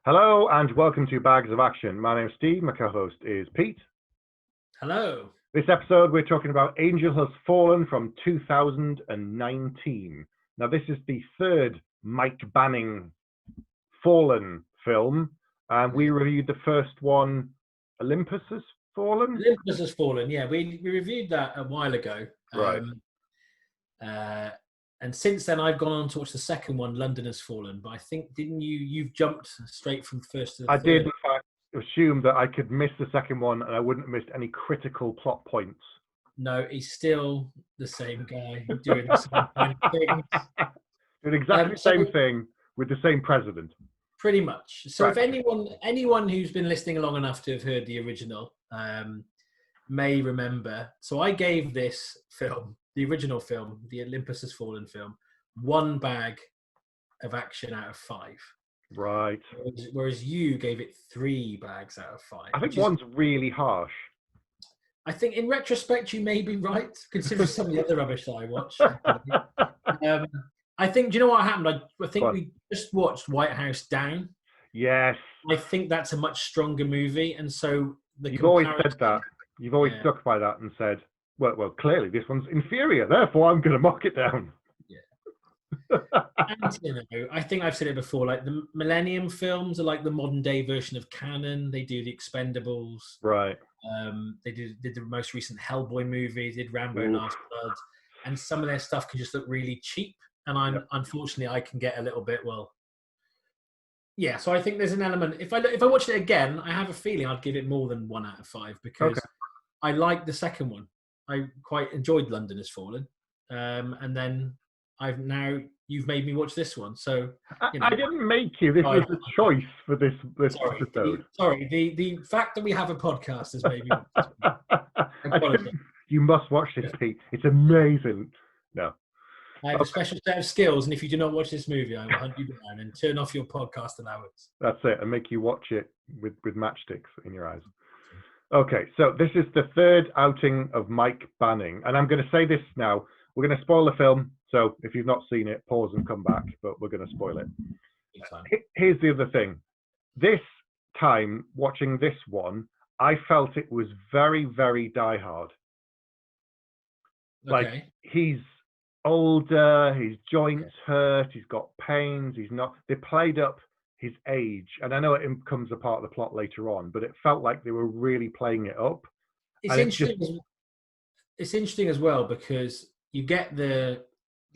Hello and welcome to Bags of Action. My name's Steve, my co-host is Pete. Hello. This episode we're talking about Angel Has Fallen from 2019. Now this is the third Mike Banning Fallen film. We reviewed the first one, Olympus Has Fallen? Olympus Has Fallen, yeah. We reviewed that a while ago. Right. And since then I've gone on to watch the second one, London Has Fallen. But I think, you've jumped straight from first to the third. I did in fact assume that I could miss the second one and I wouldn't have missed any critical plot points. No, he's still the same guy doing the same kind of things. Doing exactly the same thing with the same president. Pretty much. So right. If anyone who's been listening long enough to have heard the original may remember, so I gave this film, the original film, the Olympus Has Fallen film, 1 bag of action out of 5. Right. Whereas you gave it 3 bags out of 5. I think one's really harsh. I think in retrospect you may be right, considering some of the other rubbish that I watched. I think, do you know what happened? I think we just watched White House Down. Yes. I think that's a much stronger movie, and so you've always said that. You've always stuck by that and said, well, clearly this one's inferior, therefore I'm going to mock it down. Yeah. And, I think I've said it before, like the Millennium films are like the modern day version of canon. They do the Expendables. Right. They did the most recent Hellboy movie, they did Rambo Last Blood, and some of their stuff can just look really cheap. And unfortunately, I can get a little bit, yeah. So I think there's an element. If I watched it again, I have a feeling I'd give it more than 1 out of 5 because I liked the second one. I quite enjoyed London Has Fallen, and then you've made me watch this one. So I didn't make you. This was a choice for this episode. The fact that we have a podcast has made me watch this. You must watch this, Pete. It's amazing. No. I have a special set of skills, and if you do not watch this movie, I will hunt you down and turn off your podcast allowance. That's it, and make you watch it with matchsticks in your eyes. Okay, so this is the third outing of Mike Banning, and I'm going to say this now. We're going to spoil the film, so if you've not seen it, pause and come back, but we're going to spoil it. Here's the other thing. This time, watching this one, I felt it was very, very Die Hard. Like, he's older, his joints hurt, he's got pains, they played up his age, and I know it becomes a part of the plot later on, but it felt like they were really playing it up. It's interesting as well because you get the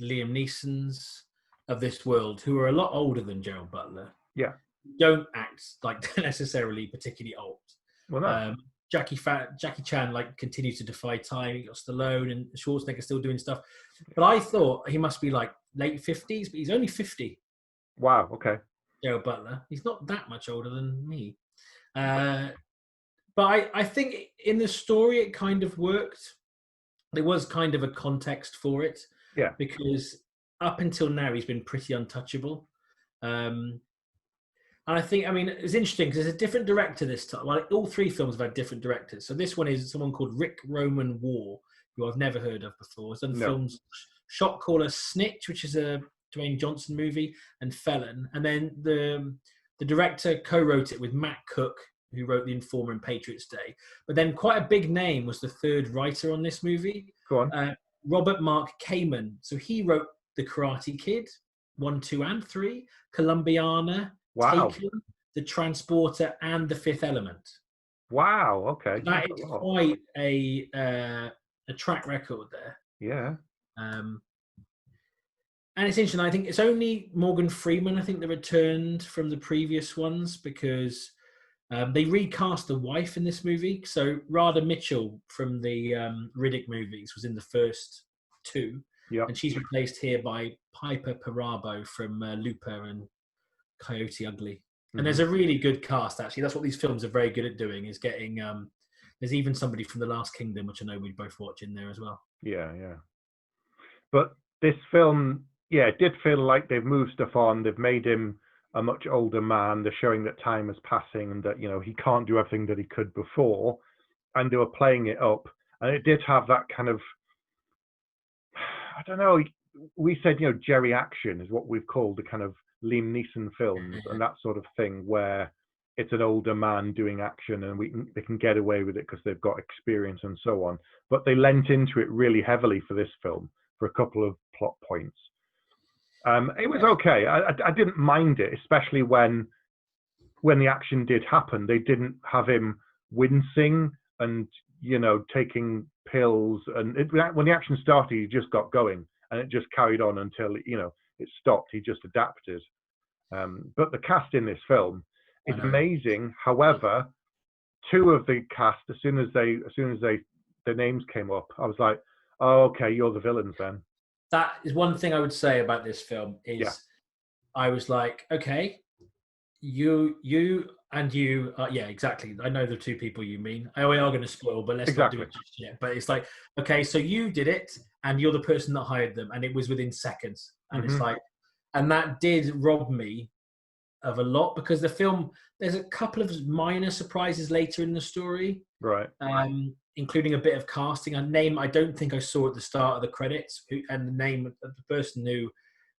Liam Neesons of this world who are a lot older than Gerald Butler. Yeah. Don't act like necessarily particularly old. Well, no. Jackie Chan continues to defy time. You got Stallone and Schwarzenegger still doing stuff, but I thought he must be like late 50s, but he's only 50. Wow. Okay. Gerald Butler. He's not that much older than me, but I think in the story it kind of worked. There was kind of a context for it, because up until now he's been pretty untouchable. And I think, it's interesting because there's a different director this time. Like all 3 films have had different directors. So this one is someone called Rick Roman Waugh, who I've never heard of before. He's done films Shot Caller Snitch, which is a Dwayne Johnson movie, and Felon. And then the director co-wrote it with Matt Cook, who wrote The Informer and Patriots Day. But then quite a big name was the third writer on this movie. Go on. Robert Mark Kamen. So he wrote The Karate Kid, 1, 2, and 3, Columbiana, Taken, The Transporter, and The Fifth Element. Wow. Okay. That is quite a track record there. Yeah. And it's interesting. I think it's only Morgan Freeman, I think, that returned from the previous ones because they recast the wife in this movie. So Radha Mitchell from the Reddick movies was in the first 2. Yeah. And she's replaced here by Piper Perabo from Looper and Coyote Ugly. And there's a really good cast, actually. That's what these films are very good at doing, is getting there's even somebody from The Last Kingdom, which I know we both watch in there as well. Yeah. But this film, it did feel like they've moved stuff on. They've made him a much older man. They're showing that time is passing and that, he can't do everything that he could before. And they were playing it up. And it did have that kind of, I don't know, we said, Jerry action is what we've called the kind of Liam Neeson films and that sort of thing, where it's an older man doing action and they can get away with it because they've got experience and so on. But they lent into it really heavily for this film for a couple of plot points. It was okay. I didn't mind it, especially when the action did happen. They didn't have him wincing and, you know, taking pills. And when the action started, he just got going and it just carried on until, you know, it stopped. He just adapted. But the cast in this film is amazing. However, two of the cast, as soon as their names came up, I was like, oh, okay, you're the villains then. That is one thing I would say about this film is I was like, okay, you and you, yeah, exactly. I know the two people you mean. We are going to spoil, but let's not do it just yet. But it's like, okay, so you did it, and you're the person that hired them, and it was within seconds. And it's like, and that did rob me of a lot because the film, there's a couple of minor surprises later in the story, right? Including a bit of casting. A name I don't think I saw at the start of the credits, and the name of the person who,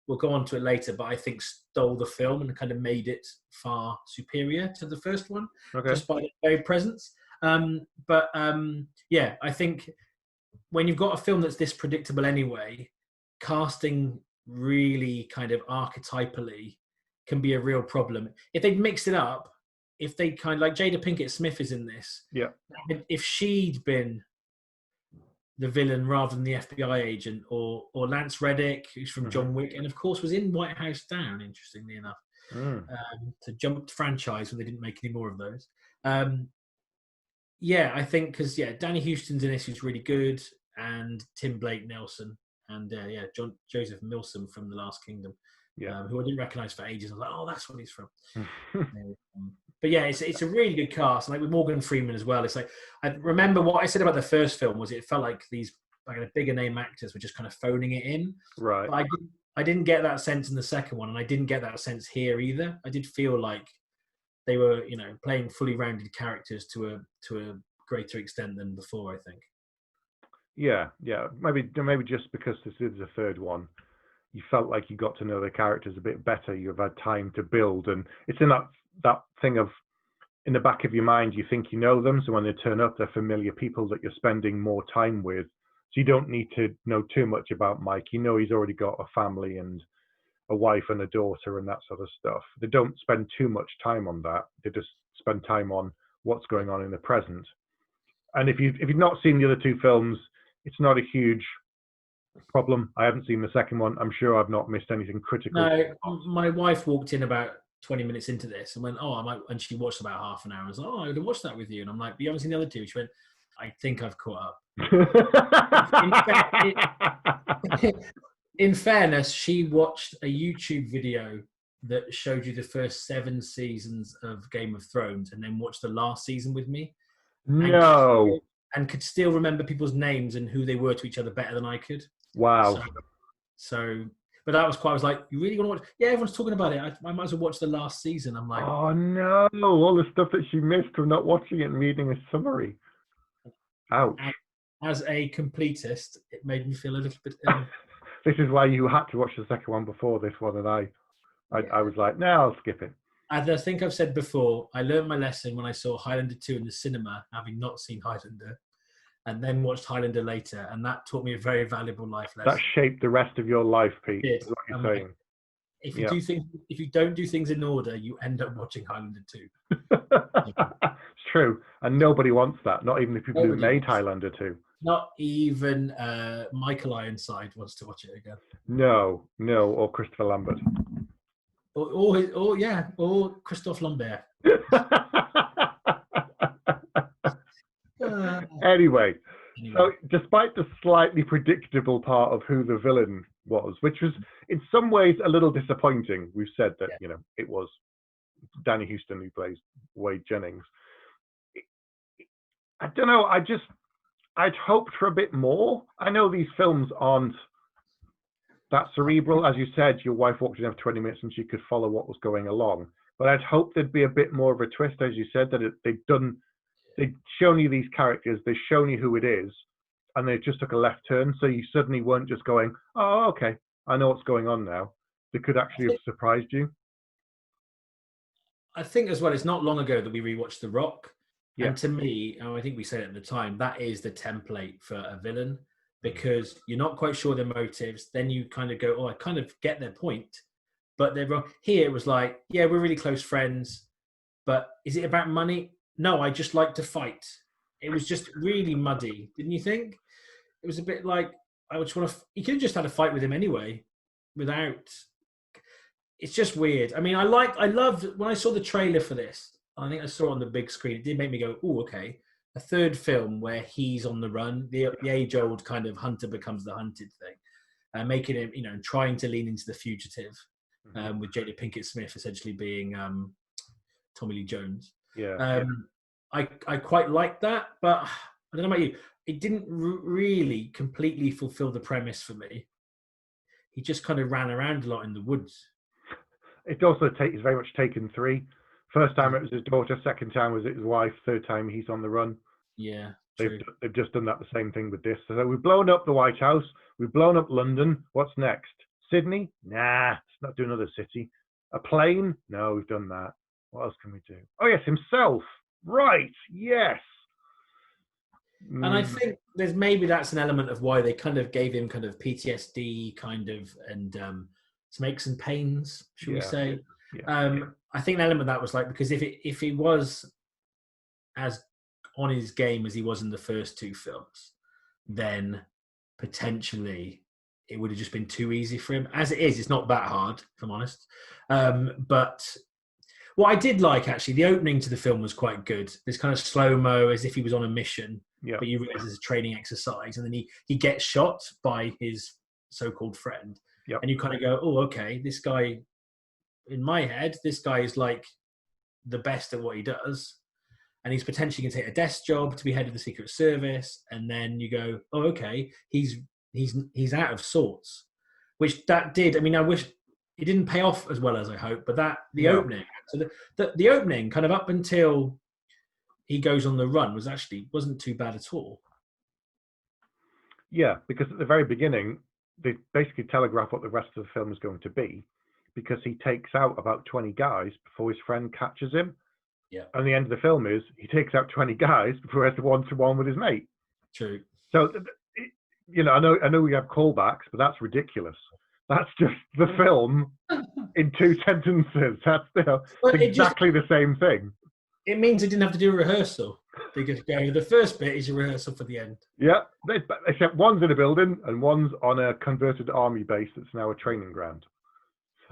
we'll go on to it later, but I think stole the film and kind of made it far superior to the first one, just by their very presence. Yeah, I think when you've got a film that's this predictable anyway, casting really kind of archetypally can be a real problem. If they'd mixed it up, if they kind of, like Jada Pinkett Smith is in this. Yeah. If she'd been the villain rather than the FBI agent, or Lance Reddick, who's from John Wick, and of course was in White House Down, interestingly enough, to jump franchise when they didn't make any more of those. Yeah, I think because Danny Huston's in this, who's really good, and Tim Blake Nelson, and Joseph Milsom from The Last Kingdom, who I didn't recognise for ages. I was like, oh, that's what he's from. But yeah, it's a really good cast, and like with Morgan Freeman as well. It's like, I remember what I said about the first film was it felt like these like bigger name actors were just kind of phoning it in. Right. But I didn't get that sense in the second one, and I didn't get that sense here either. I did feel like they were, you know, playing fully rounded characters to a greater extent than before, I think. Yeah. Maybe just because this is the third one, you felt like you got to know the characters a bit better. You've had time to build, and it's in that thing of, in the back of your mind, you think you know them, so when they turn up, they're familiar people that you're spending more time with. So you don't need to know too much about Mike. You know he's already got a family and a wife and a daughter and that sort of stuff. They don't spend too much time on that. They just spend time on what's going on in the present. And if you've not seen the other two films, it's not a huge problem. I haven't seen the second one. I'm sure I've not missed anything critical. No, my wife walked in about 20 minutes into this and went, oh, I might, and she watched about half an hour and was like, oh, I would have watched that with you. And I'm like, but you haven't seen the other two? She went, I think I've caught up. In fairness, she watched a YouTube video that showed you the first 7 seasons of Game of Thrones and then watched the last season with me. No. And could still remember people's names and who they were to each other better than I could. Wow. So but that was quite, I was like, you really want to watch? Yeah, everyone's talking about it. I might as well watch the last season. I'm like, oh no, all the stuff that she missed from not watching it and reading a summary. Ouch. As a completist, it made me feel a little bit This is why you had to watch the second one before this one, and I was like, no, I'll skip it. As I think I've said before, I learned my lesson when I saw Highlander 2 in the cinema, having not seen Highlander, and then watched Highlander later, and that taught me a very valuable life lesson. That shaped the rest of your life, Pete. Is what you're saying. If you do things, if you don't do things in order, you end up watching Highlander 2. It's true, and nobody wants that. Not even the people who made Highlander 2. Not even Michael Ironside wants to watch it again. No, or Christopher Lambert. Or Christophe Lambert. Anyway, so despite the slightly predictable part of who the villain was, which was in some ways a little disappointing, we've said that, you know, it was Danny Huston who plays Wade Jennings. I don't know, I'd hoped for a bit more. I know these films aren't that cerebral. As you said, your wife walked in after 20 minutes and she could follow what was going along. But I'd hoped there'd be a bit more of a twist, as you said, that they'd shown you these characters, they've shown you who it is, and they just took a left turn. So you suddenly weren't just going, oh, okay, I know what's going on now. that could actually have surprised you? I think as well, it's not long ago that we rewatched The Rock. Yeah. And to me, I think we said it at the time, that is the template for a villain, because you're not quite sure their motives. Then you kind of go, oh, I kind of get their point, but they're wrong. Here it was like, yeah, we're really close friends, but is it about money? No, I just like to fight. It was just really muddy, didn't you think? It was a bit like, I just want to. You could have just had a fight with him anyway, without. It's just weird. I mean, I loved when I saw the trailer for this. I think I saw it on the big screen. It did make me go, oh, okay. A third film where he's on the run, the age-old kind of hunter becomes the hunted thing, making him, trying to lean into the fugitive, with Jada Pinkett Smith essentially being Tommy Lee Jones. Yeah. I quite liked that, but I don't know about you. It didn't really completely fulfill the premise for me. He just kind of ran around a lot in the woods. It also is very much Taken 3. First time it was his daughter, second time was his wife, third time he's on the run. Yeah, they've just done that the same thing with this. So we've blown up the White House, we've blown up London. What's next? Sydney? Nah, let's not do another city. A plane? No, we've done that. What else can we do? Oh yes, himself. Right. Yes. And I think that's an element of why they kind of gave him kind of PTSD and some aches and pains, should we say? Yeah. I think an element of that was like, because if he was as on his game as he was in the first two films, then potentially it would have just been too easy for him. As it is, it's not that hard, if I'm honest. But what I did like, actually, the opening to the film was quite good. This kind of slow-mo, as if he was on a mission, but you realize it's a training exercise. And then he gets shot by his so-called friend. Yep. And you kind of go, oh, okay, this guy, in my head, this guy is like the best at what he does. And he's potentially going to take a desk job to be head of the Secret Service. And then you go, oh, okay, he's out of sorts. Which that did, I mean, I wish it didn't pay off as well as I hoped, but opening, so the opening kind of up until he goes on the run wasn't too bad at all. Yeah, because at the very beginning, they basically telegraph what the rest of the film is going to be, because he takes out about 20 guys before his friend catches him. Yeah. And the end of the film is he takes out 20 guys before he has the one-to-one with his mate. True. So, I know we have callbacks, but that's ridiculous. That's just the film in two sentences. That's exactly the same thing. It means he didn't have to do a rehearsal. Because the first bit is a rehearsal for the end. Yeah, except one's in a building and one's on a converted army base that's now a training ground.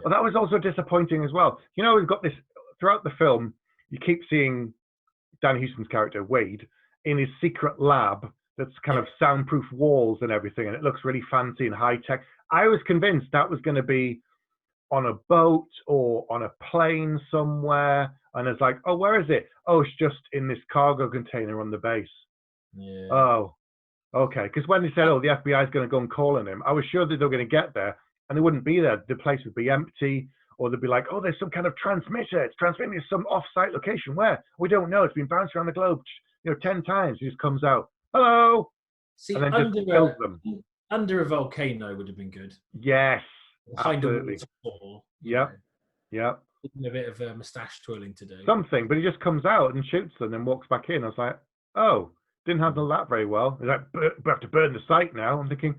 Well, that was also disappointing as well. We've got this throughout the film. You keep seeing Dan Houston's character, Wade, in his secret lab that's kind of soundproof walls and everything, and it looks really fancy and high-tech. I was convinced that was going to be on a boat or on a plane somewhere, and it's like, oh, where is it? Oh, it's just in this cargo container on the base. Yeah. Oh, okay. Because when they said, oh, the FBI is going to go and call on him, I was sure that they were going to get there, and they wouldn't be there. The place would be empty. Or they'd be like, oh, there's some kind of transmitter. It's transmitting to some off-site location. Where? We don't know. It's been bounced around the globe, 10 times. He just comes out, hello, see, and then just kills them. Under a volcano would have been good. Yes, absolutely. Yeah. A bit of a moustache twirling to do. Something, but he just comes out and shoots them and walks back in. I was like, oh, didn't handle that very well. He's like, we have to burn the site now. I'm thinking,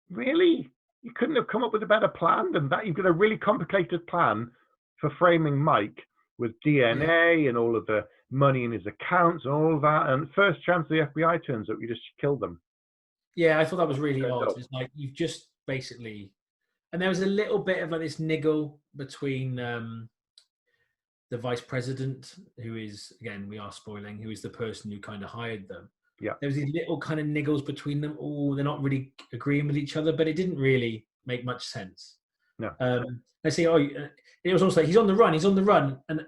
really? You couldn't have come up with a better plan than that. You've got a really complicated plan for framing Mike with DNA and all of the money in his accounts and all of that. And first chance the FBI turns up, you just kill them. Yeah, I thought that was really odd. It's like you've just basically, and there was a little bit of like this niggle between the vice president, who is, again, we are spoiling, who is the person who kind of hired them. Yeah. There was these little kind of niggles between them. Oh, they're not really agreeing with each other, but it didn't really make much sense. No. I say, it was also like, he's on the run. And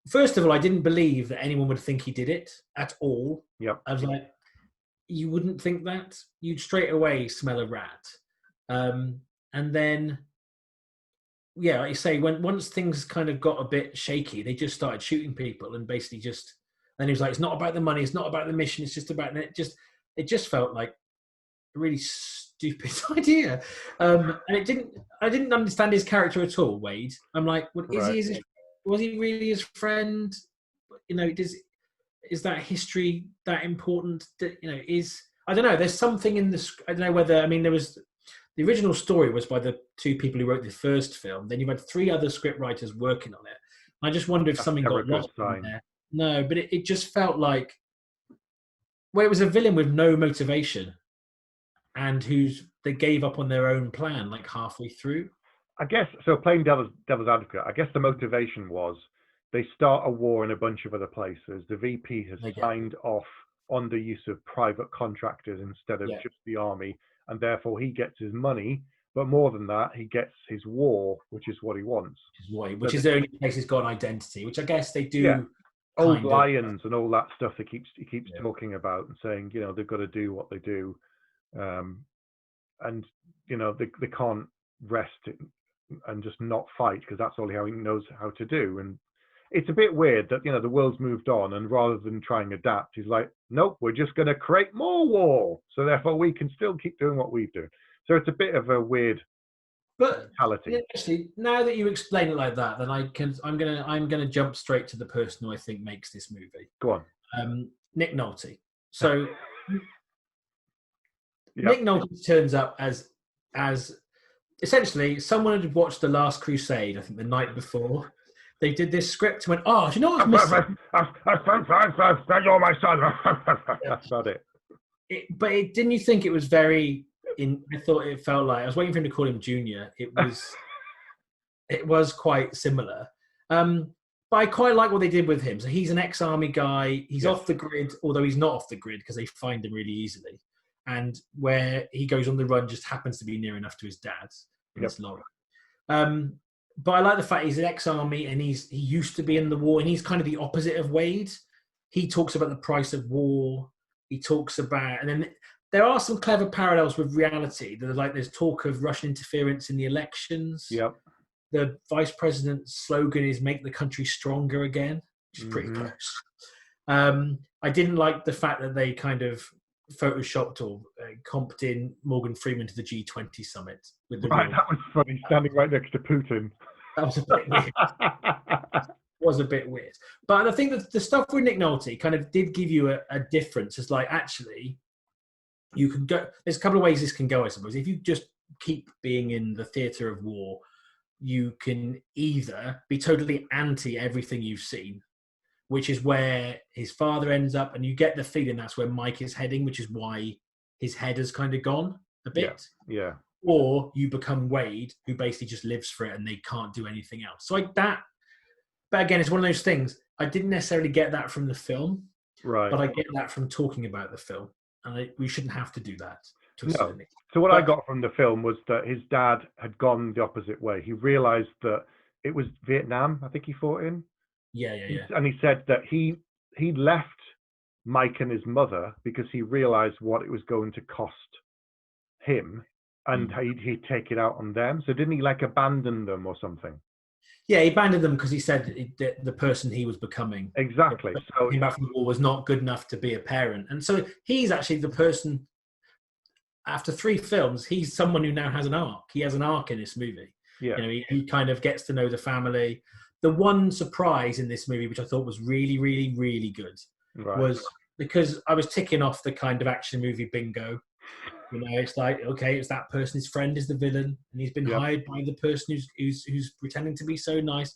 first of all, I didn't believe that anyone would think he did it at all. Yep. I was like, you wouldn't think that. You'd straight away smell a rat. And then, yeah, like you say, once things kind of got a bit shaky, they just started shooting people and basically just. And he was like, it's not about the money, it's not about the mission, it's just about it. It just felt like really stupid idea. And I didn't understand his character at all, Wade. I'm like, well, was he really his friend? You know, is that history that important? That, you know, I don't know. There's something in this. I don't know whether. I mean, there was the original story was by the two people who wrote the first film. Then you had 3 other script writers working on it. I just wonder if something got lost in there. No, but it just felt like, well, it was a villain with no motivation, and they gave up on their own plan like halfway through. I guess so. Playing devil's advocate, I guess the motivation was they start a war in a bunch of other places. The VP has signed off on the use of private contractors instead of just the army, and therefore he gets his money. But more than that, he gets his war, which is what he wants. Which is the only place he's got an identity, which I guess they do. Yeah. Old lions and all that stuff he keeps talking about and saying, you know, they've got to do what they do. And, you know, they can't rest and just not fight because that's all he knows how to do. And it's a bit weird that, you know, the world's moved on and rather than trying to adapt, he's like, nope, we're just going to create more war. So therefore we can still keep doing what we've done. So it's a bit of a weird mentality. Actually, now that you explain it like that, then I'm gonna jump straight to the person who I think makes this movie. Go on. Nick Nolte. So Nick Nolte turns up as essentially someone had watched The Last Crusade, I think the night before. They did this script and went, oh, do you know what's missing? You're my son. That's about it. But didn't you think it was very... I thought it felt like I was waiting for him to call him Junior. It was quite similar, but I quite like what they did with him. So he's an ex-army guy. He's off the grid, although he's not off the grid because they find him really easily. And where he goes on the run just happens to be near enough to his dad's. It's Lauren. But I like the fact he's an ex-army and he used to be in the war, and he's kind of the opposite of Wade. He talks about the price of war. He talks about, and then. There are some clever parallels with reality. There's talk of Russian interference in the elections. Yep. The vice president's slogan is "Make the country stronger again," which is pretty close. I didn't like the fact that they kind of photoshopped or comped in Morgan Freeman to the G20 summit. That was funny, standing right next to Putin. That was a bit weird. But I think that the stuff with Nick Nolte kind of did give you a difference. It's like, actually, you can go. There's a couple of ways this can go, I suppose. If you just keep being in the theatre of war, you can either be totally anti everything you've seen, which is where his father ends up, and you get the feeling that's where Mike is heading, which is why his head has kind of gone a bit. Yeah. Or you become Wade, who basically just lives for it and they can't do anything else. So like that. But again, it's one of those things. I didn't necessarily get that from the film, right? But I get that from talking about the film. And we shouldn't have to do that. No. So what I got from the film was that his dad had gone the opposite way. He realised that it was Vietnam, I think he fought in. Yeah. And he said that he left Mike and his mother because he realised what it was going to cost him, and he'd take it out on them. So didn't he like abandon them or something? Yeah, he abandoned them because he said the person he was becoming. Exactly. So came back from the war was not good enough to be a parent. And so he's actually the person, after 3 films, he's someone who now has an arc. He has an arc in this movie. Yeah. You know, he kind of gets to know the family. The one surprise in this movie, which I thought was really, really, really good, was because I was ticking off the kind of action movie bingo. You know, it's like, okay, it's that person. His friend is the villain, and he's been hired by the person who's pretending to be so nice.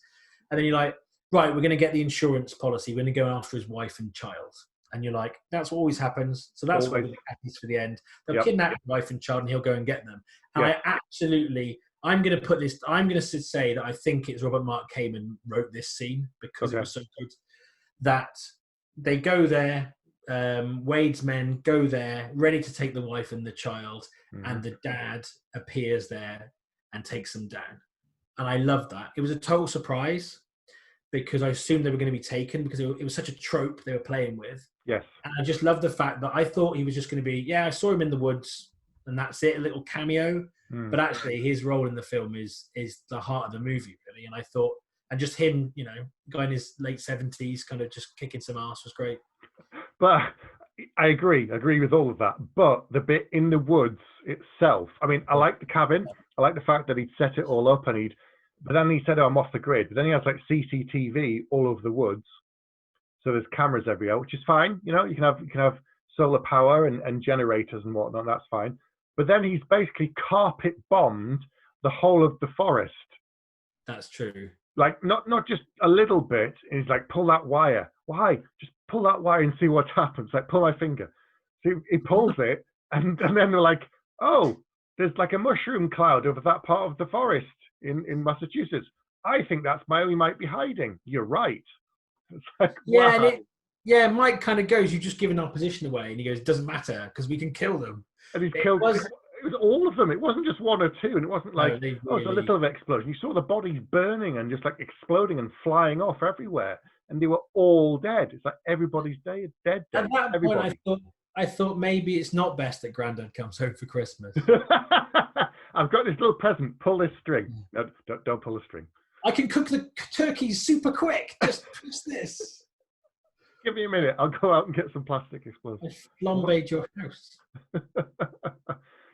And then you're like, right, we're going to get the insurance policy. We're going to go after his wife and child. And you're like, that's what always happens. So that's what happens for the end. They'll kidnap his wife and child, and he'll go and get them. And I'm going to say that I think it's Robert Mark Kamen wrote this scene because it was so good that they go there. Wade's men go there ready to take the wife and the child, and the dad appears there and takes them down. And I loved that. It was a total surprise because I assumed they were going to be taken because it was such a trope they were playing with. Yes. And I just loved the fact that I thought he was just going to be, I saw him in the woods and that's it, a little cameo. But actually his role in the film is the heart of the movie, really. And I thought, and just him, you know, guy in his late 70s kind of just kicking some ass was great. But I agree with all of that. But the bit in the woods itself, I mean, I like the cabin. I like the fact that he'd set it all up but then he said, oh, I'm off the grid. But then he has like CCTV all over the woods. So there's cameras everywhere, which is fine. You know, you can have solar power and generators and whatnot. That's fine. But then he's basically carpet bombed the whole of the forest. That's true. Like not just a little bit. And he's like, pull that wire. Why? Just pull that wire and see what happens. Like, pull my finger. So he pulls it, and then they're like, oh, there's like a mushroom cloud over that part of the forest in Massachusetts. I think that's where we might be hiding. You're right. It's like, Yeah, wow. and Mike kind of goes, "You just given our position away," and he goes, "Doesn't matter because we can kill them." And he's killed. It was all of them. It wasn't just one or two, and it wasn't like it's a little of explosion. You saw the bodies burning and just like exploding and flying off everywhere, and they were all dead. It's like everybody's dead. At that Everybody. point, I thought maybe it's not best that Grandad comes home for Christmas. I've got this little present. Pull this string. No, don't pull the string. I can cook the turkeys super quick. Just push this. Give me a minute. I'll go out and get some plastic explosives. I flambéed your house.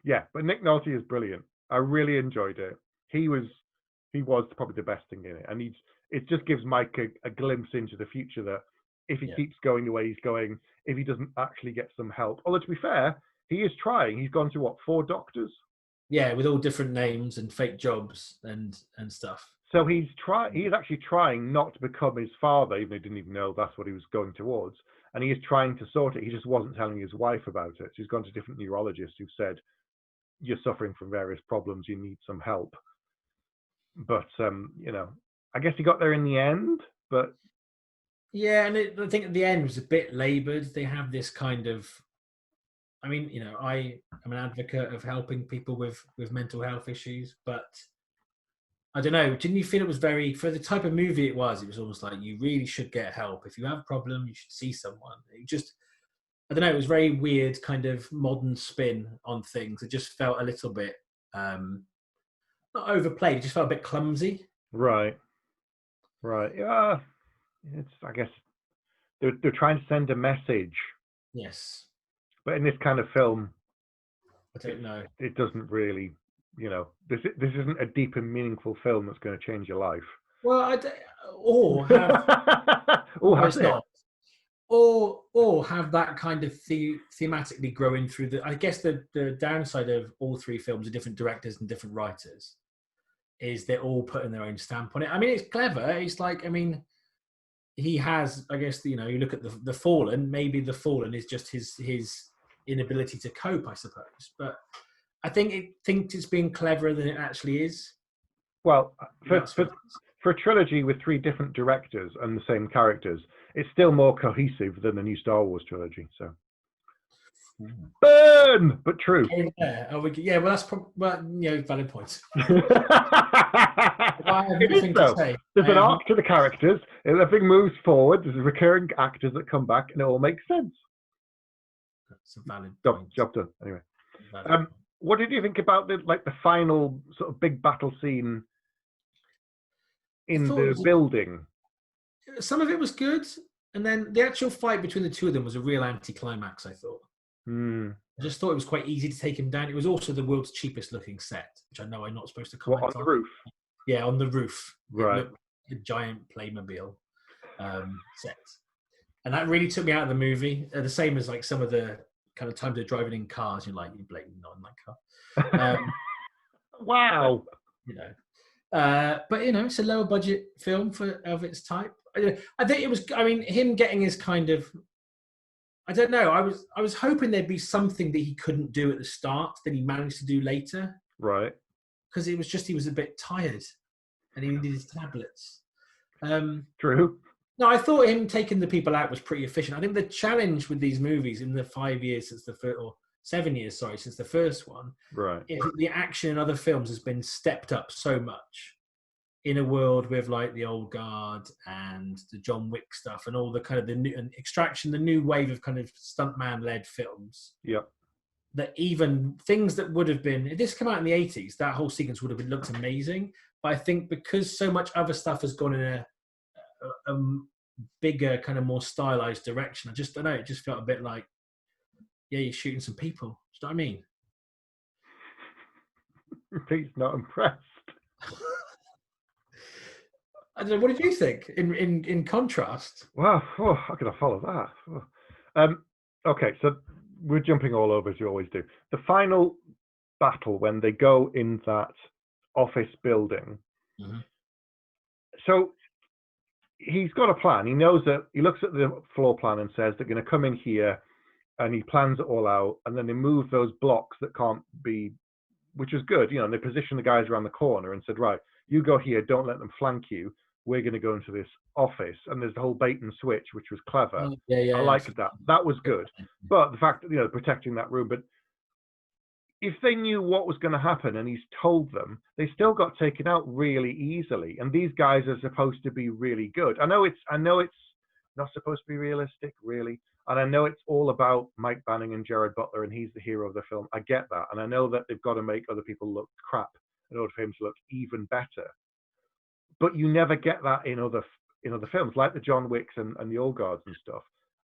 Yeah, but Nick Nolte is brilliant. I really enjoyed it. He was probably the best thing in it, and it just gives Mike a glimpse into the future that if he keeps going the way he's going, if he doesn't actually get some help. Although to be fair, he is trying. He's gone to what, 4 doctors? Yeah, with all different names and fake jobs and stuff. So he's actually trying not to become his father, even though he didn't even know that's what he was going towards. And he is trying to sort it. He just wasn't telling his wife about it. So he's gone to different neurologists who've said, you're suffering from various problems, you need some help. But I guess he got there in the end. But yeah, and I think at the end was a bit laboured. They have this kind of, I mean, I am an advocate of helping people with mental health issues, but I don't know. Didn't you feel it was for the type of movie it was almost like you really should get help. If you have a problem, you should see someone. I don't know, it was very weird kind of modern spin on things. It just felt a little bit, not overplayed, it just felt a bit clumsy. Right. Yeah, I guess they're trying to send a message. Yes. But in this kind of film, I don't know. It doesn't really, this isn't a deep and meaningful film that's going to change your life. Well, or have that kind of thematically growing through I guess the downside of all 3 films are different directors and different writers is they're all putting their own stamp on it. I mean, it's clever. It's like, I mean, he has, I guess, you look at the Fallen, maybe the Fallen is just his inability to cope, I suppose. But I think it's being cleverer than it actually is. Well, for a trilogy with 3 different directors and the same characters, it's still more cohesive than the new Star Wars trilogy. So, burn, but true. Yeah, well, that's valid points. It is though. There's an arc to the characters. Everything moves forward. There's recurring actors that come back, and it all makes sense. That's a valid job done. Anyway, what did you think about the final sort of big battle scene in the building? Some of it was good, and then the actual fight between the 2 of them was a real anticlimax, I thought. I just thought it was quite easy to take him down. It was also the world's cheapest looking set, which I know I'm not supposed to comment on. On the roof? Yeah, on the roof. Right. It looked like a giant Playmobil set. And that really took me out of the movie. The same as like some of the kind of times they're driving in cars, you're blatantly not in that car. Wow. But it's a lower budget film of its type. I think it was. I mean, him getting his kind of. I don't know. I was hoping there'd be something that he couldn't do at the start that he managed to do later. Right. Because it was just he was a bit tired, and he needed his tablets. True. No, I thought him taking the people out was pretty efficient. I think the challenge with these movies in the 5 years since the first, or 7 years, sorry, since the first one, right, is that the action in other films has been stepped up so much in a world with like the Old Guard and the John Wick stuff and all the kind of the new and Extraction, the new wave of kind of stuntman-led films. Yep. That even things that would have been, if this came out in the 80s, that whole sequence would have looked amazing. But I think because so much other stuff has gone in a bigger, kind of more stylized direction, I just don't know. It just felt a bit like yeah, you're shooting some people. Do you know what I mean? Pete's not impressed. I don't know. What did you think? In contrast, Wow, how can I follow that? Okay, so we're jumping all over as you always do. The final battle when they go in that office building. So he's got a plan. He knows that he looks at the floor plan and says they're going to come in here, and he plans it all out. And then they move those blocks that can't be, which is good, and they position the guys around the corner and said, right, you go here, don't let them flank you. We're going to go into this office. And there's the whole bait and switch, which was clever. I liked that. That was good. But the fact that, protecting that room, but if they knew what was going to happen and he's told them, they still got taken out really easily. And these guys are supposed to be really good. I know it's not supposed to be realistic, really. And I know it's all about Mike Banning and Gerard Butler, and he's the hero of the film. I get that. And I know that they've got to make other people look crap in order for him to look even better. But you never get that in other films, like the John Wicks and the Old Guards and stuff.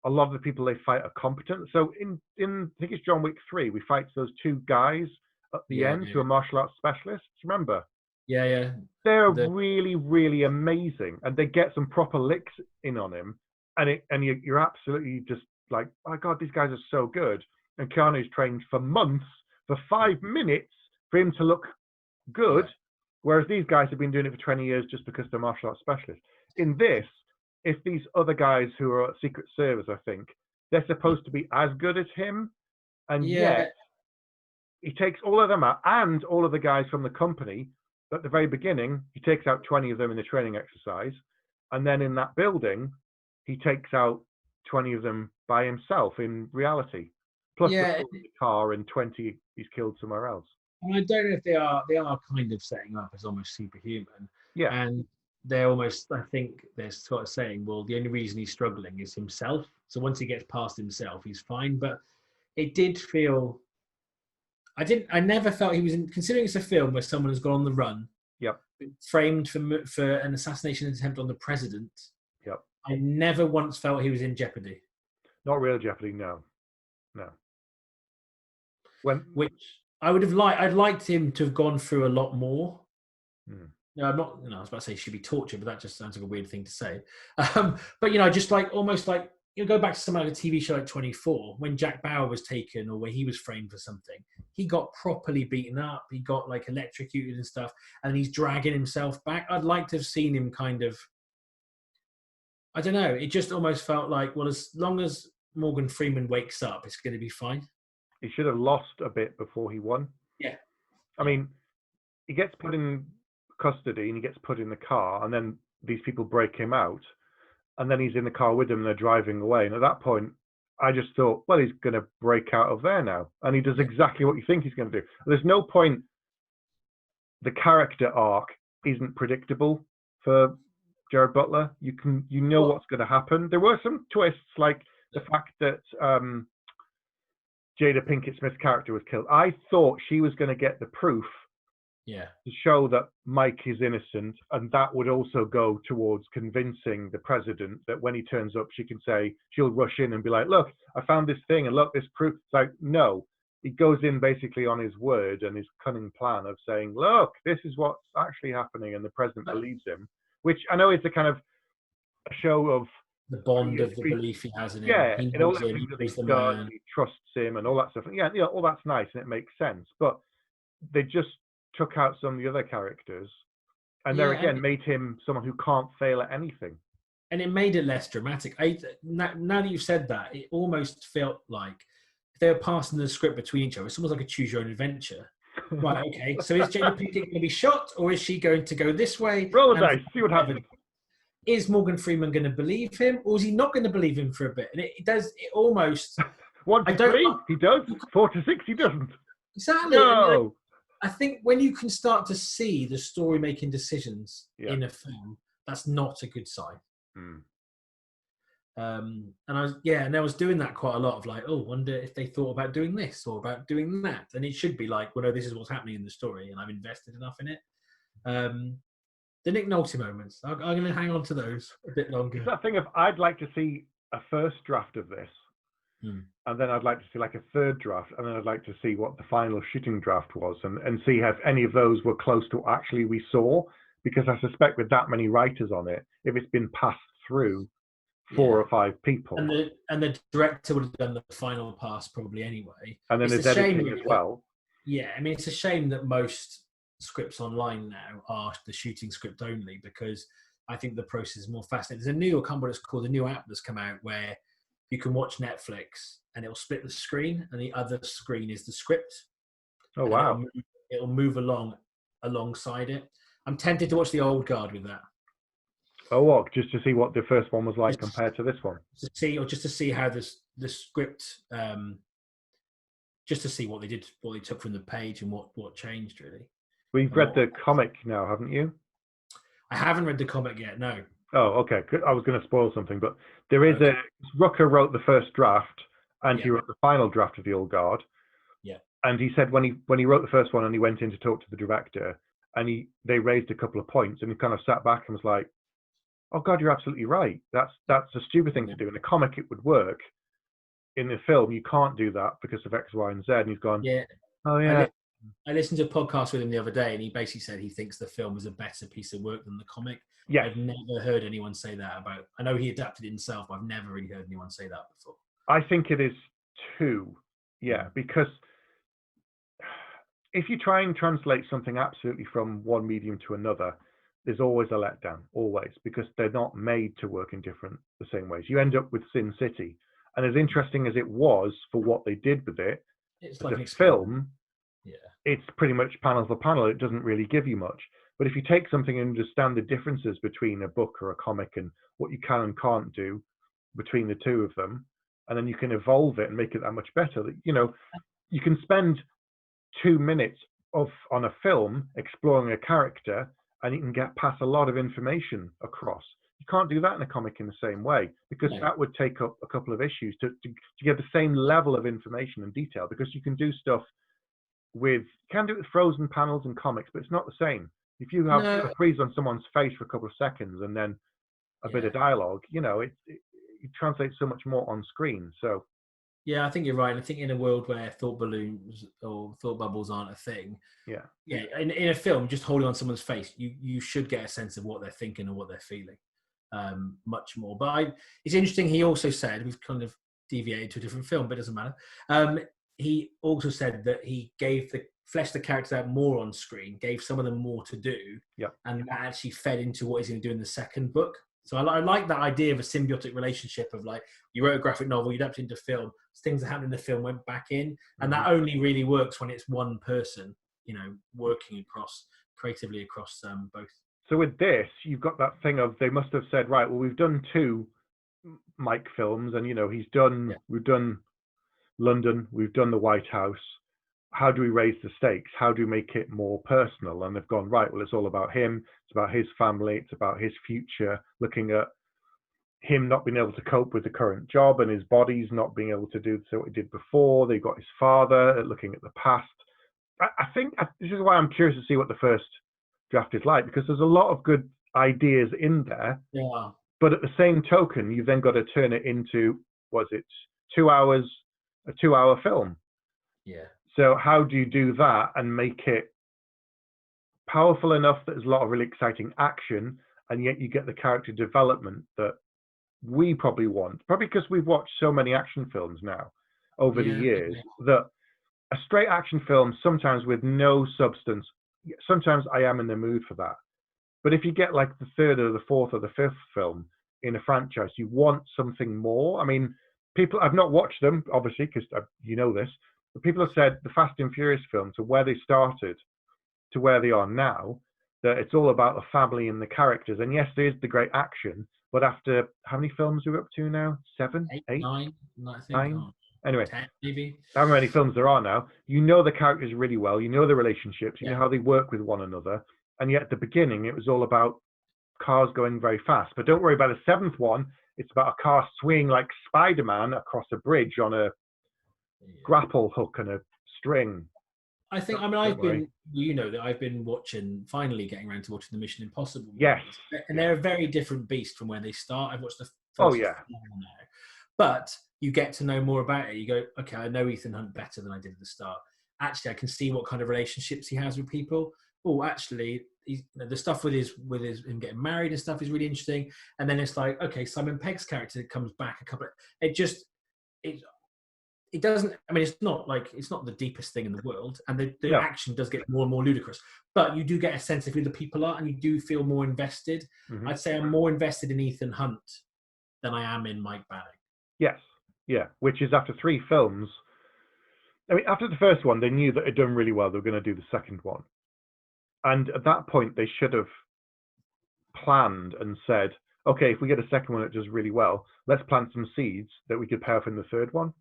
A lot of the people they fight are competent. So in I think it's John Wick 3, we fight those two guys at the end who are martial arts specialists. Remember? Yeah. They're really, really amazing, and they get some proper licks in on him, and you're absolutely just like, oh my God, these guys are so good. And Keanu's trained for months for 5 minutes for him to look good, whereas these guys have been doing it for 20 years just because they're martial arts specialists. In this, if these other guys who are Secret Service, I think, they're supposed to be as good as him, and yet he takes all of them out, and all of the guys from the company. At the very beginning, he takes out 20 of them in the training exercise, and then in that building, he takes out 20 of them by himself in reality. Plus the car, and 20 he's killed somewhere else. I don't know if they are kind of setting up as almost superhuman. Yeah. And they're almost, I think they're sort of saying, well, the only reason he's struggling is himself. So once he gets past himself, he's fine. But it did feel, I never felt he was in, considering it's a film where someone has gone on the run, framed for an assassination attempt on the president. I never once felt he was in jeopardy. Not real jeopardy, no. Which I would have I'd liked him to have gone through a lot more. No, I'm not. I was about to say should be tortured, but that just sounds like a weird thing to say. But just like almost like go back to something like a TV show like 24, when Jack Bauer was taken or where he was framed for something, he got properly beaten up. He got like electrocuted and stuff, and he's dragging himself back. I'd like to have seen him kind of. I don't know. It just almost felt like, well, as long as Morgan Freeman wakes up, it's going to be fine. He should have lost a bit before he won. Yeah. I mean, he gets put in custody and he gets put in the car, and then these people break him out, and then he's in the car with them and they're driving away. And at that point, I just thought, well, he's going to break out of there now. And he does exactly what you think he's going to do. There's no point. The character arc isn't predictable for Gerard Butler. You know what's going to happen. There were some twists, like the fact that Jada Pinkett Smith's character was killed. I thought she was going to get the proof to show that Mike is innocent, and that would also go towards convincing the president that when he turns up, she'll rush in and be like, look, I found this thing, and look, this proof. It's like, no. He goes in basically on his word and his cunning plan of saying, look, this is what's actually happening, and the president believes him, which I know is a kind of a show of the bond of the belief he has in him. Yeah, he and all knows that him, thing that he's the he's done, man. he trusts him and all that stuff. Yeah, all that's nice and it makes sense. But they just took out some of the other characters, and there again made him someone who can't fail at anything. And it made it less dramatic. Now that you've said that, it almost felt like if they were passing the script between each other, it's almost like a choose your own adventure. Right, okay. So is Jada Pinkett going to be shot, or is she going to go this way? Roll the dice, see what happens. Is Morgan Freeman going to believe him, or is he not going to believe him for a bit? And it almost 1 to 3, he does. 4 to 6, he doesn't. Exactly. No. I think when you can start to see the story making decisions in a film, that's not a good sign. And I was doing that quite a lot of like, wonder if they thought about doing this or about doing that. And it should be like, well, no, this is what's happening in the story, and I'm invested enough in it. The Nick Nolte moments, I'm going to hang on to those a bit longer. It's that thing of, I'd like to see a first draft of this And then I'd like to see like a third draft, and then I'd like to see what the final shooting draft was, and see if any of those were close to what actually we saw. Because I suspect with that many writers on it, if it's been passed through 4 or 5 people, and the director would have done the final pass probably anyway. and then there's editing as well. Yeah, I mean, it's a shame that most scripts online now are the shooting script only, because I think the process is more fascinating. There's a new, I can't remember what it's called, a new app that's come out where you can watch Netflix and it'll split the screen, and the other screen is the script. Oh, wow. It'll move alongside it. I'm tempted to watch The Old Guard with that. Oh, what? Just to see what the first one was like compared to this one? Just to see how the script, just to see what they did, what they took from the page and what changed, really. Well, you've read the comic now, haven't you? I haven't read the comic yet, no. Oh, okay. I was going to spoil something, but there is Rucker wrote the first draft, and he wrote the final draft of The Old Guard. Yeah. And he said when he wrote the first one and he went in to talk to the director, and they raised a couple of points, and he kind of sat back and was like, "Oh God, you're absolutely right. That's a stupid thing to do. In a comic, it would work. In the film, you can't do that because of X, Y, and Z." And he's gone, "Yeah, oh yeah." I listened to a podcast with him the other day, and he basically said he thinks the film is a better piece of work than the comic. Yeah, I've never heard anyone say that about. I know he adapted it himself, but I've never really heard anyone say that before. I think it is too. Yeah, because if you try and translate something absolutely from one medium to another, there's always a letdown, always, because they're not made to work in the same ways. You end up with Sin City, and as interesting as it was for what they did with it, it's as like a film, it's pretty much panel for panel. It doesn't really give you much. But if you take something and understand the differences between a book or a comic and what you can and can't do between the two of them, and then you can evolve it and make it that much better. You can spend 2 minutes on a film exploring a character, and you can pass a lot of information across. You can't do that in a comic in the same way, because that would take up a couple of issues to get the same level of information and detail, because you can do stuff you can do it with frozen panels and comics, but it's not the same. If you have a freeze on someone's face for a couple of seconds and then a bit of dialogue, it translates so much more on screen. So yeah, I think you're right. I think in a world where thought balloons or thought bubbles aren't a thing, in a film, just holding on someone's face, you should get a sense of what they're thinking and what they're feeling, much more. But it's interesting. He also said, we've kind of deviated to a different film, but it doesn't matter. He also said that he fleshed the characters out more on screen, gave some of them more to do, and that actually fed into what he's going to do in the second book. So I like that idea of a symbiotic relationship of, like, you wrote a graphic novel, you adapted into film, things that happened in the film went back in, and that only really works when it's one person, working creatively across both. So with this, you've got that thing of, they must have said, right, well, we've done 2 Mike films, and we've done London, we've done the White House. How do we raise the stakes? How do we make it more personal? And they've gone, right, well, it's all about him. It's about his family. It's about his future, looking at him not being able to cope with the current job, and his body's not being able to do what he did before. They've got his father, looking at the past. I think this is why I'm curious to see what the first draft is like, because there's a lot of good ideas in there. Yeah. But at the same token, you've then got to turn it into, 2 hours, a 2-hour film. Yeah. So how do you do that and make it powerful enough that there's a lot of really exciting action, and yet you get the character development that we probably want? Probably because we've watched so many action films now over the years, that a straight action film, sometimes with no substance, sometimes I am in the mood for that. But if you get like the third or the fourth or the fifth film in a franchise, you want something more. I mean, I've not watched them, obviously, because this, but people have said the Fast and Furious films, to where they started to where they are now, that it's all about the family and the characters. And yes, there is the great action, but after how many films are we up to now? 7, 8, 9? I think 9? Anyway, 10 maybe. However many films there are now, the characters really well, the relationships, you know how they work with one another. And yet at the beginning, it was all about cars going very fast. But don't worry about the 7th one. It's about a car swinging like Spider-Man across a bridge on a grapple hook and a string. I've been finally getting around to watching the Mission Impossible movies. Yes. And they're a very different beast from where they start. I've watched the first one now. But you get to know more about it. You go, okay, I know Ethan Hunt better than I did at the start. Actually, I can see what kind of relationships he has with people. Oh, actually, the stuff with him getting married and stuff is really interesting. And then it's like, okay, Simon Pegg's character comes back it doesn't. I mean, it's not the deepest thing in the world, and the action does get more and more ludicrous. But you do get a sense of who the people are, and you do feel more invested. Mm-hmm. I'd say I'm more invested in Ethan Hunt than I am in Mike Banning. Yes, yeah. Which is after 3 films. I mean, after the first one, they knew that it had done really well. They were going to do the second one, and at that point, they should have planned and said, "Okay, if we get a second one that does really well, let's plant some seeds that we could pay off in the third one."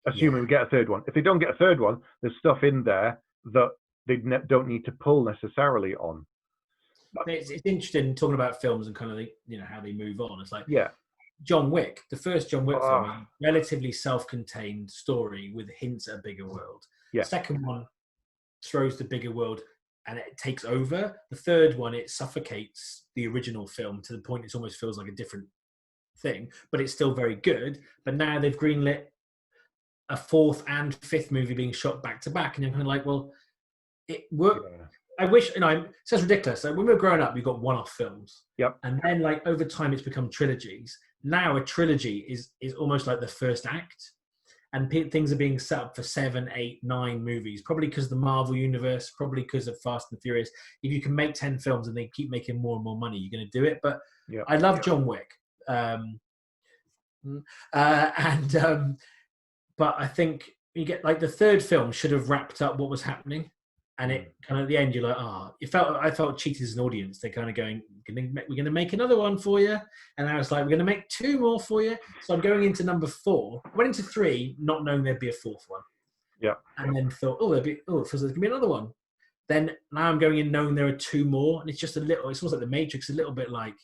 Assuming we get a third one. If they don't get a third one, there's stuff in there that they don't need to pull necessarily on. It's interesting talking about films and kind of how they move on. It's like yeah, John Wick, the first John Wick film, is a relatively self-contained story with hints at a bigger world. Yeah. The second one throws the bigger world and it takes over. The third one, it suffocates the original film to the point it almost feels like a different thing, but it's still very good. But now they've greenlit a 4th and 5th movie being shot back to back, and you're kind of like, well, it worked. Yeah. I wish, it sounds ridiculous. Like when we were growing up, we got one-off films. Yep. And then over time, it's become trilogies. Now a trilogy is almost like the first act, and things are being set up for 7, 8, 9 movies. Probably because of the Marvel universe. Probably because of Fast and Furious. If you can make 10 films and they keep making more and more money, you're going to do it. But I love John Wick, but I think you get the third film should have wrapped up what was happening, and it kind of at the end you're like, I felt cheated as an audience. They're kind of going, we're going to make another one for you, and I was like, we're going to make 2 more for you. So I'm going into number 4. I went into 3 not knowing there'd be a 4th one. Yeah. And then thought, it feels like there's going to be another one. Then now I'm going in knowing there are 2 more, and it's just a little. It's almost like The Matrix, a little bit like,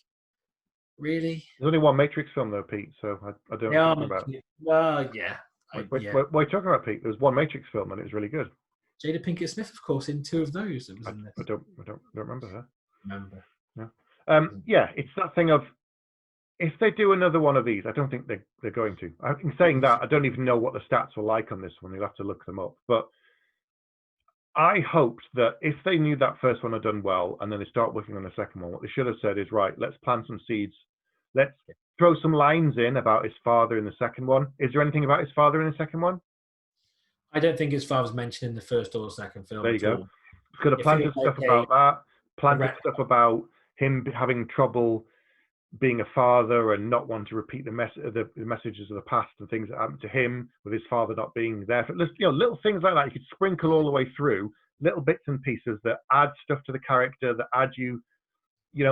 really. There's only one Matrix film though, Pete. So I don't know about. Well, yeah. What are you talking about, Pete? There was one Matrix film and it was really good. Jada Pinkett Smith, of course, in 2 of those. I don't remember her. Remember? Yeah, it's that thing of if they do another one of these, I don't think they're going to. In saying that, I don't even know what the stats were like on this one. You'll have to look them up. But I hoped that if they knew that first one had done well and then they start working on the second one, what they should have said is, right, let's plant some seeds. Let's throw some lines in about his father in the second one. Is there anything about his father in the second one? I don't think his father's mentioned in the first or second film. There you go. Could have planted stuff about that. Planted stuff about him having trouble being a father and not wanting to repeat the messages of the past and things that happened to him with his father not being there. Little things like that you could sprinkle all the way through, little bits and pieces that add stuff to the character, that add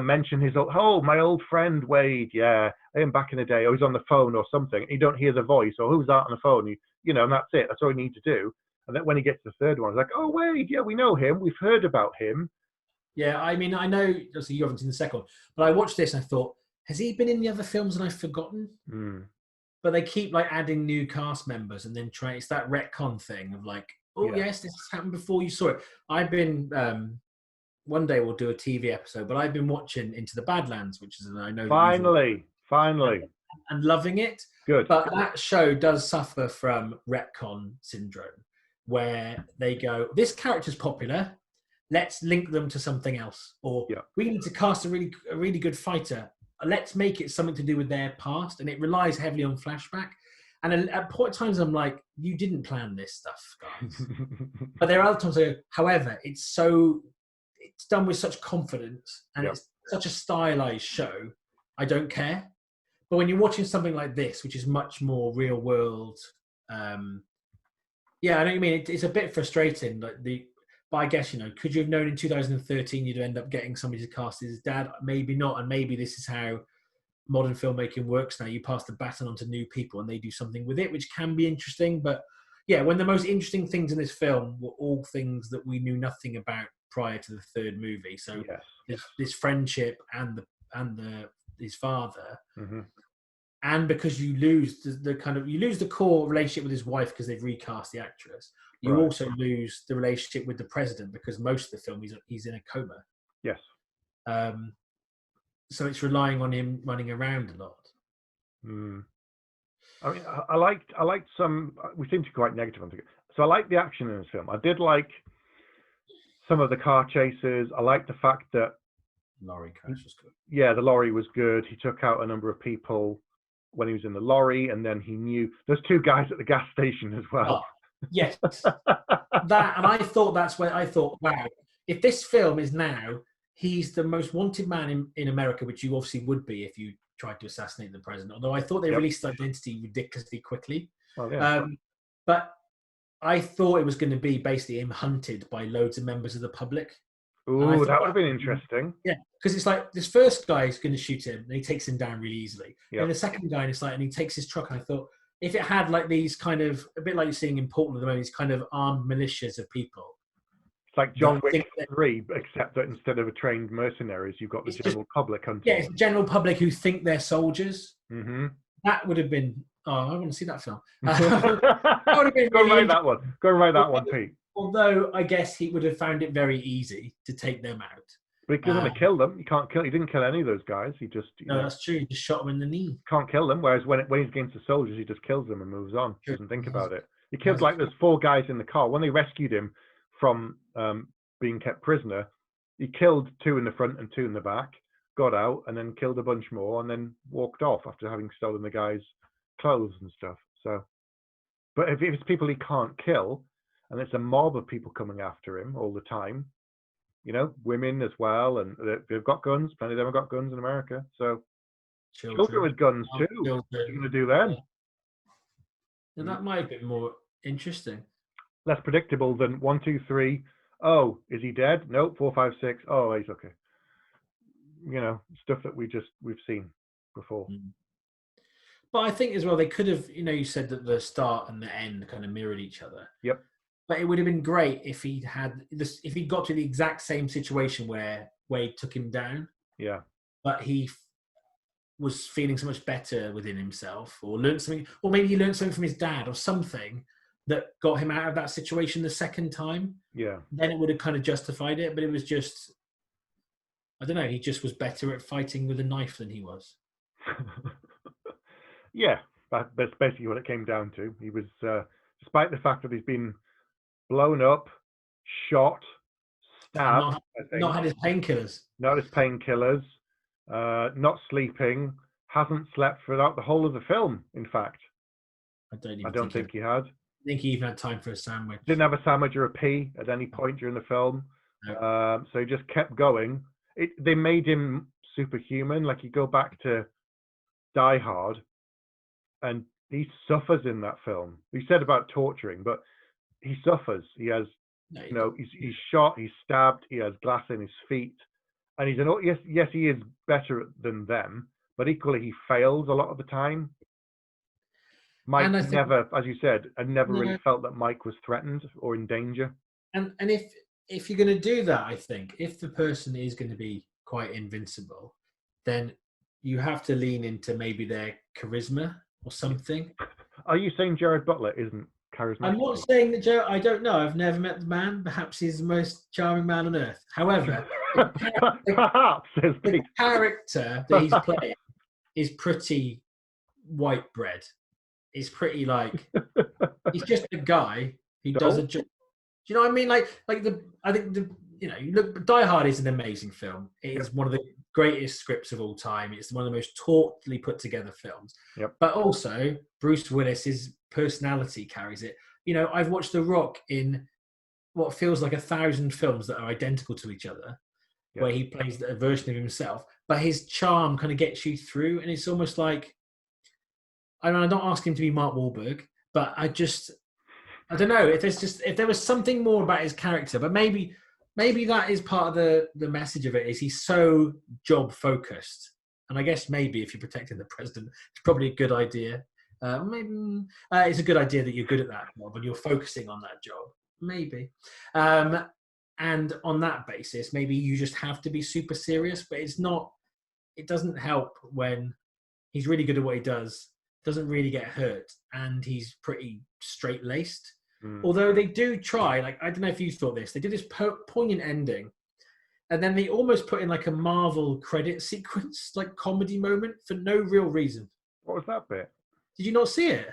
mention his my old friend Wade, him back in the day, or he's on the phone or something. You don't hear the voice, or who's that on the phone? And that's it. That's all you need to do. And then when he gets to the third one, it's like, oh Wade, we know him. We've heard about him. Yeah, I mean, I know obviously you haven't seen the second one, but I watched this and I thought, has he been in the other films and I've forgotten? But they keep adding new cast members and then it's that retcon thing of yes, this has happened before you saw it. I've been. One day we'll do a TV episode, but I've been watching Into the Badlands, which is, I know. Finally. And loving it. Good. But that show does suffer from retcon syndrome, where they go, this character's popular, let's link them to something else. Or we need to cast a really good fighter. Let's make it something to do with their past. And it relies heavily on flashback. And at times I'm like, you didn't plan this stuff, guys. But there are other times I go, however, it's done with such confidence and it's such a stylized show, I don't care. But when you're watching something like this, which is much more real world, I know what you mean. It's a bit frustrating. But I guess, could you have known in 2013 you'd end up getting somebody to cast his dad? Maybe not. And maybe this is how modern filmmaking works now. You pass the baton on to new people and they do something with it, which can be interesting. But when the most interesting things in this film were all things that we knew nothing about prior to the third movie. So this friendship and his father, and because you lose the core relationship with his wife because they've recast the actress. You also lose the relationship with the president because most of the film he's in a coma. Yes. So it's relying on him running around a lot. I mean, I liked some. We seem to be quite negative on it. So I liked the action in this film. I did like some of the car chases. I liked the fact that, Lorry crash was good. yeah, the lorry was good. He took out a number of people when he was in the lorry, and then he knew there's two guys at the gas station as well. Oh, yes, that, and I thought that's where I thought, wow, if this film is now, he's the most wanted man in America, which you obviously would be if you tried to assassinate the president. Although I thought they Yep. released identity ridiculously quickly. Well, yeah. But I thought it was going to be basically him hunted by loads of members of the public. Ooh, that would have been interesting. Yeah, because it's like this first guy is going to shoot him, and he takes him down really easily. Yep. And the second guy, and it's like, and he takes his truck. And I thought, if it had like these kind of, a bit like you're seeing in Portland at the moment, these kind of armed militias of people. It's like John Wick 3, except that instead of a trained mercenaries, you've got the general public hunting. Yeah, it's the general public who think they're soldiers. Mm-hmm. That would have been. Oh, I want to see that film. That would have been Go really write that one. Go write that one, Pete. Although I guess he would have found it very easy to take them out. But he doesn't kill them. You can't kill. He didn't kill any of those guys. He just. No, that's true. He just shot them in the knee. Can't kill them. Whereas when he's against the soldiers, he just kills them and moves on. Sure. Doesn't think about it. He kills like there's 4 guys in the car. When they rescued him from being kept prisoner, he killed 2 in the front and 2 in the back. Got out and then killed a bunch more and then walked off after having stolen the guy's clothes and stuff. So, but if it's people he can't kill, and it's a mob of people coming after him all the time, you know, women as well, and they've got guns. Plenty of them have got guns in America. So, children with guns too. What are you going to do then? And that might have been more interesting. Less predictable than 1, 2, 3. Oh, is he dead? Nope. 4, 5, 6. Oh, he's okay. You know, stuff that we've seen before. But I think as well they could have. You know, you said that the start and the end kind of mirrored each other. Yep. But it would have been great if he'd had this. If he got to the exact same situation where Wade took him down. Yeah. But he was feeling so much better within himself, or learned something, or maybe he learned something from his dad, or something that got him out of that situation the second time. Yeah. Then it would have kind of justified it. But it was just, I don't know. He just was better at fighting with a knife than he was. Yeah, that's basically what it came down to. He was, despite the fact that he's been blown up, shot, stabbed, not had his painkillers. Not his painkillers, not sleeping, hasn't slept throughout the whole of the film, in fact. I don't think he had. I think he even had time for a sandwich. Didn't have a sandwich or a pee at any point during the film. No. So he just kept going. They made him superhuman. Like, you go back to Die Hard, and he suffers in that film. He said about torturing, but he suffers. He has, he's shot, he's stabbed, he has glass in his feet, and he's yes, he is better than them, but equally he fails a lot of the time. Mike never, as you said, I never really felt that Mike was threatened or in danger. And if you're going to do that, I think if the person is going to be quite invincible, then you have to lean into maybe their charisma or something. Are you saying Gerard Butler isn't charismatic? I'm not saying that Joe. I don't know. I've never met the man. Perhaps he's the most charming man on earth. However, the character that he's playing is pretty white bread. It's pretty like he's just a guy who does a job. Do you know what I mean? I think you look. Die Hard is an amazing film. It is one of the greatest scripts of all time. It's one of the most tautly put together films. Yep. But also Bruce Willis's personality carries it. You know, I've watched The Rock in what feels like 1,000 films that are identical to each other, where he plays a version of himself, but his charm kind of gets you through, and it's almost like, I don't ask him to be Mark Wahlberg, but I don't know if there was something more about his character, but maybe that is part of the message of it, is he's so job focused. And I guess maybe if you're protecting the president, it's probably a good idea. Maybe it's a good idea that you're good at that job and you're focusing on that job. Maybe. And on that basis, maybe you just have to be super serious, but it doesn't help when he's really good at what he does, doesn't really get hurt, and he's pretty straight-laced. Although they do try, like, I don't know if you thought this, they did this poignant ending, and then they almost put in like a Marvel credit sequence, like comedy moment, for no real reason. What was that bit? Did you not see it?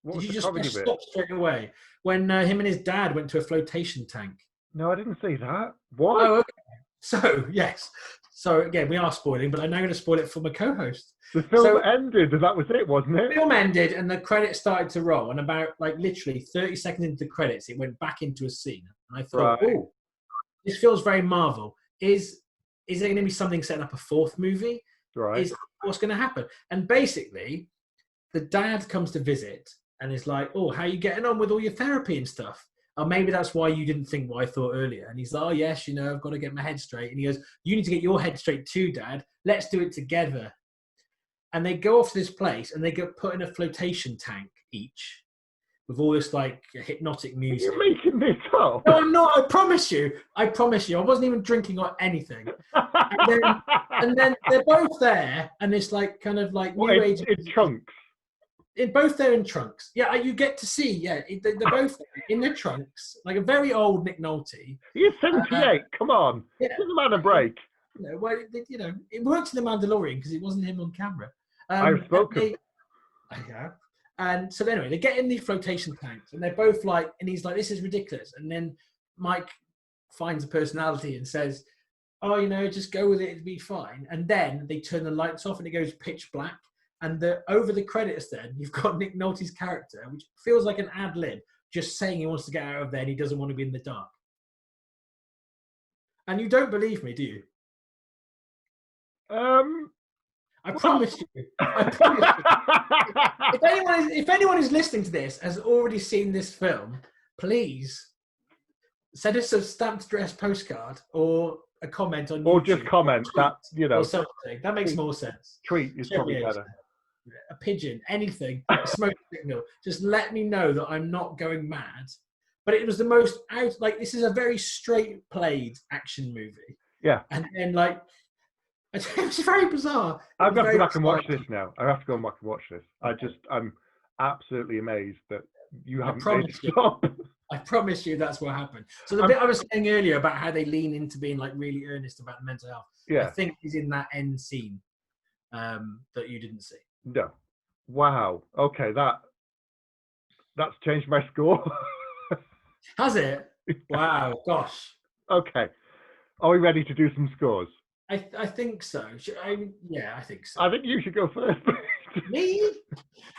What Did was you the just comedy press bit? stop straight away when him and his dad went to a flotation tank? No, I didn't see that. What? Oh, okay. So yes. So again, we are spoiling, but I'm now going to spoil it for my co-host. The film So ended, and that was it, wasn't it? film ended, and the credits started to roll, and about like literally 30 seconds into the credits, it went back into a scene, and I thought, Right, oh, this feels very Marvel. Is there going to be something setting up a fourth movie? right. Is what's going to happen? And basically, the dad comes to visit and is like, "Oh, how are you getting on with all your therapy and stuff? Oh, maybe that's why you didn't think what I thought earlier." And he's like, "Oh, yes, I've got to get my head straight." And he goes, "You need to get your head straight too, Dad. Let's do it together." And they go off to this place and they get put in a flotation tank each with all this like hypnotic music. You're making this up. No, I'm not. I promise you. I promise you. I wasn't even drinking or anything. And then they're both there, and it's like kind of like What, new age. in chunks. Both there in trunks. Yeah, you get to see. Yeah, they're both in their trunks, like a very old Nick Nolte. He's 78. Come on, Yeah, give the man a break. Well, it worked in The Mandalorian because it wasn't him on camera. I've spoken. Yeah. And so anyway, they get in these flotation tanks, and they're both like, and he's like, "This is ridiculous." And then Mike finds a personality and says, "Oh, just go with it; it'll be fine." And then they turn the lights off, and it goes pitch black. And over the credits, then you've got Nick Nolte's character, which feels like an ad lib, just saying he wants to get out of there and he doesn't want to be in the dark. And you don't believe me, do you? I promise you. I promise you. If anyone is listening to this has already seen this film, please send us a stamped address postcard or a comment on YouTube. Or just comment that, or something. That makes more sense. Tweet is probably better. A pigeon, anything, a smoke signal. Just let me know that I'm not going mad. But it was the most this is a very straight played action movie. Yeah. And then it was very bizarre. I've got to go back and watch this now. I have to go back and watch this. I'm absolutely amazed that you haven't made it stop. I promise you that's what happened. So the bit I was saying earlier about how they lean into being like really earnest about the mental health, I think is in that end scene that you didn't see. No. Wow. Okay, that's changed my score. Has it? Wow. Gosh. Okay. Are we ready to do some scores? I think so. I think so. I think you should go first. Me?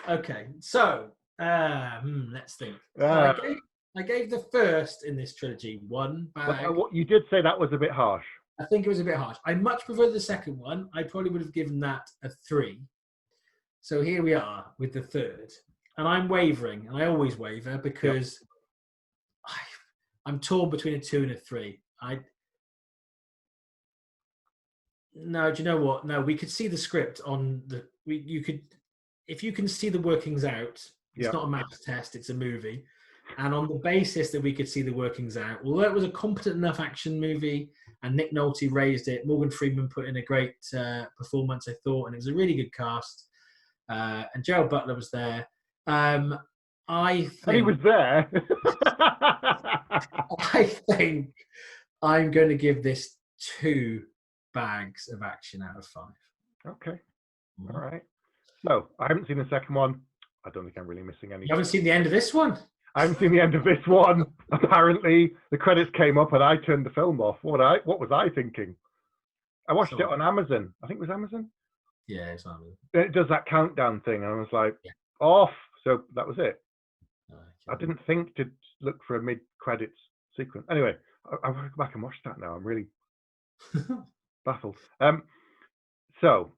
Okay. So let's think. I gave the first in this trilogy 1 bag. You did say that was a bit harsh. I think it was a bit harsh. I much prefer the second one. I probably would have given that a 3. So here we are with the third. And I'm wavering, and I always waver because I'm torn between a 2 and a 3. No, do you know what? No, we could see the script on the. You could, if you can see the workings out. It's not a maths test; it's a movie, and on the basis that we could see the workings out, although it was a competent enough action movie, and Nick Nolte raised it, Morgan Freeman put in a great performance, I thought, and it was a really good cast, and Gerard Butler was there. And he was there. I think I'm going to give this 2 bags of action out of 5. Okay. All right. So I haven't seen the second one. I don't think I'm really missing anything. You haven't seen the end of this one? I haven't seen the end of this one. Apparently, the credits came up and I turned the film off. What was I thinking? I watched it on Amazon. I think it was Amazon. Yeah, it's Amazon. It does that countdown thing, and I was like, off. So that was it. Okay. I didn't think to look for a mid-credits sequence. Anyway, I want to go back and watch that now. I'm really baffled. So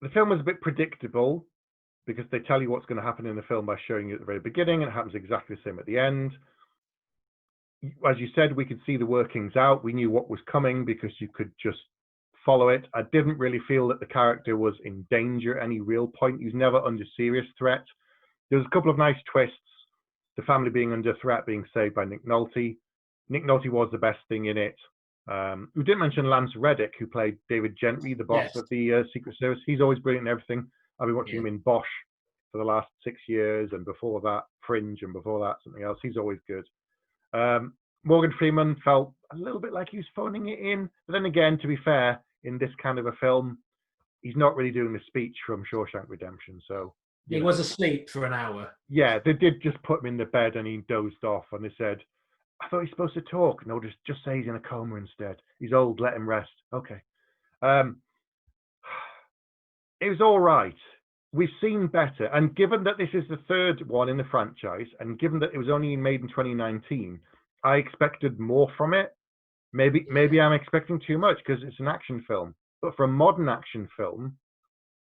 the film was a bit predictable because they tell you what's going to happen in the film by showing you at the very beginning, and it happens exactly the same at the end. As you said, we could see the workings out. We knew what was coming because you could just follow it. I didn't really feel that the character was in danger at any real point. He was never under serious threat. There was a couple of nice twists. The family being under threat, being saved by Nick Nolte. Nick Nolte was the best thing in it. We didn't mention Lance Reddick, who played David Gentry, the boss of the Secret Service. He's always brilliant in everything. I've been watching him in Bosch for the last 6 years, and before that, Fringe, and before that, something else. He's always good. Morgan Freeman felt a little bit like he was phoning it in. But then again, to be fair, in this kind of a film, he's not really doing the speech from Shawshank Redemption. So You He know. was asleep for an hour. Yeah, they did just put him in the bed and he dozed off, and they said, "I thought he's supposed to talk." No, just say he's in a coma instead. He's old, let him rest. Okay. It was all right. We've seen better, and given that this is the third one in the franchise, and given that it was only made in 2019, I expected more from it. Maybe I'm expecting too much because it's an action film. But for a modern action film,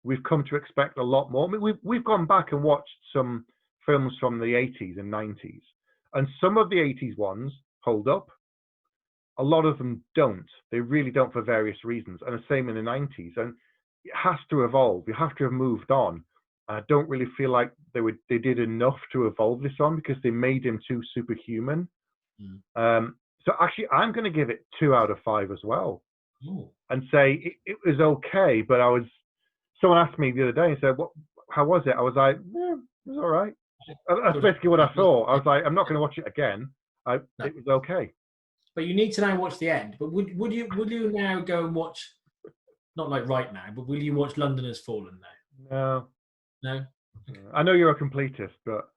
we've come to expect a lot more. I mean, we've gone back and watched some films from the 80s and 90s, and some of the 80s ones hold up. A lot of them don't. They really don't for various reasons, and the same in the 90s. And it has to evolve. You have to have moved on. I don't really feel like they did enough to evolve this on because they made him too superhuman. So actually, I'm going to give it 2 out of 5 as well. Ooh. And say it was okay, but someone asked me the other day and said, how was it? I was like, yeah, it was all right. That's basically what I thought. I was like, I'm not going to watch it again. It was okay. But you need to now watch the end. But would you now go and watch, not like right now, but will you watch London Has Fallen now? No. No? Okay. I know you're a completist, but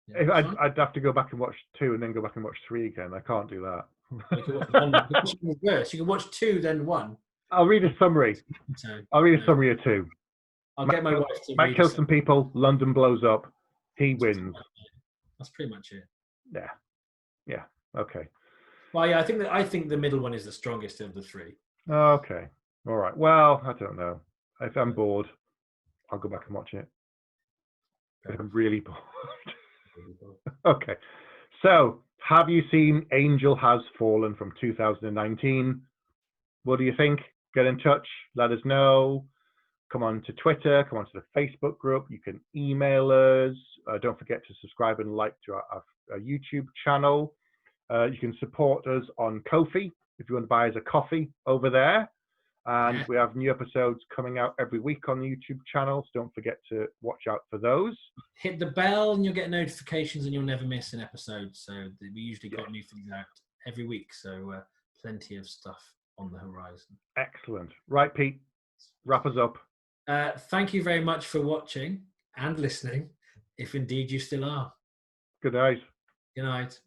Yeah, I'd have to go back and watch 2 and then go back and watch 3 again. I can't do that. You can watch one reverse. You can watch 2, then 1. I'll read a summary. I'll read a summary of 2. I'll get my wife to Mike kills some people. London blows up. He wins. That's pretty much it. Yeah. Okay. Well, yeah, I think the middle one is the strongest of the 3. Okay. All right. Well, I don't know. If I'm bored, I'll go back and watch it. If I'm really bored. Okay. So, have you seen Angel Has Fallen from 2019? What do you think? Get in touch. Let us know. Come on to Twitter. Come on to the Facebook group. You can email us. Don't forget to subscribe and like to our YouTube channel. You can support us on Ko-fi if you want to buy us a coffee over there. And we have new episodes coming out every week on the YouTube channel, so don't forget to watch out for those. Hit the bell and you'll get notifications and you'll never miss an episode. So we usually got new things out every week, so plenty of stuff on the horizon. Excellent. Right, Pete, wrap us up. Thank you very much for watching and listening, if indeed you still are. Good night. Good night.